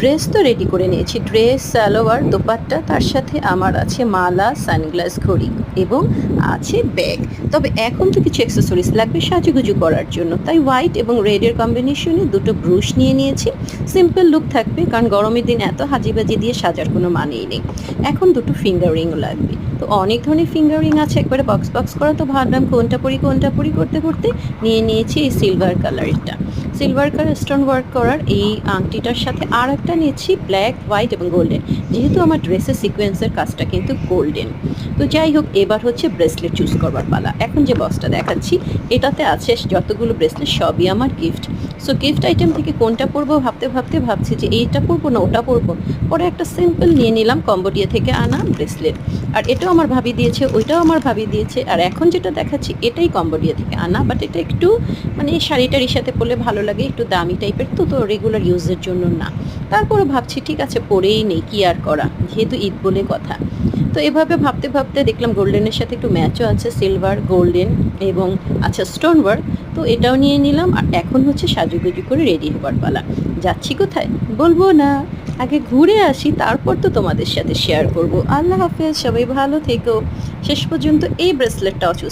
Dress তো ready করে নিয়েছি, ড্রেস, সালোয়ার, দোপাট্টা, তার সাথে আমার আছে মালা, সানগ্লাস, ঘড়ি এবং আছে ব্যাগ। তবে এখন তো কিছু অ্যাক্সেসরিজ লাগবে সাজুগুজু করার জন্য, তাই হোয়াইট এবং রেডের কম্বিনেশনে দুটো ব্রুশ নিয়ে নিয়েছি। সিম্পল লুক থাকবে, কারণ গরমের দিন এত হাজিবাজি দিয়ে সাজার কোনো মানেই নেই। এখন দুটো ফিঙ্গার রিংও লাগবে, তো অনেক ধরনের ফিঙ্গার রিং আছে, একবারে বক্স বক্স করা, তো ভাবলাম কোনটা পরি করতে করতে নিয়ে নিয়েছি এই সিলভার কালারটা। সিলভার কালার স্টোন ওয়ার্ক করার এই আংটিটার সাথে আর একটা নিয়েছি ব্ল্যাক, হোয়াইট এবং গোল্ডেন, যেহেতু আমার ড্রেসের সিকোয়েন্সের কাজটা কিন্তু গোল্ডেন। তো যাই হোক, এবার হচ্ছে ব্রেসলেট চুজ করবার পালা। এখন যে বক্সটা দেখাচ্ছি এটাতে আছে যতগুলো ব্রেসলেট, সবই আমার গিফট। সো গিফট আইটেম থেকে কোনটা পরবো ভাবতে ভাবতে ভাবছি যে এইটা পরবো না ওটা পরবো, পরে একটা সিম্পল নিয়ে নিলাম কম্বোডিয়া থেকে আনা ব্রেসলেট। আর এটাও আমার ভাবি দিয়েছে, ওইটাও আমার ভাবি দিয়েছে, আর এখন যেটা দেখাচ্ছি এটাই কম্বোডিয়া থেকে আনা, বাট এটা একটু মানে শাড়ি টাড়ির সাথে পরলে ভালো লাগে, একটু দামি টাইপের, তো রেগুলার ইউজের জন্য না। তারপরে ভাবছি ঠিক আছে পরেই নেই, কি আর করা, যেহেতু ঈদ বলে কথা। তো এভাবে ভাবতে ভাবতে দেখলাম গোল্ডেনের সাথে একটু ম্যাচও আছে, সিলভার, গোল্ডেন এবং আচ্ছা স্টোন ওয়ার্ক, তো এটাও নিয়ে নিলাম। আর এখন হচ্ছে সাজুগুজু করে রেডি হবার পালা। যাচ্ছি কোথায় বলবো না, আগে ঘুরে আসি, তারপর তো তোমাদের সাথে শেয়ার করব। আল্লাহ হাফেজ, সবাই ভালো থেকো। শেষ পর্যন্ত এই ব্রেসলেটটাও চুজ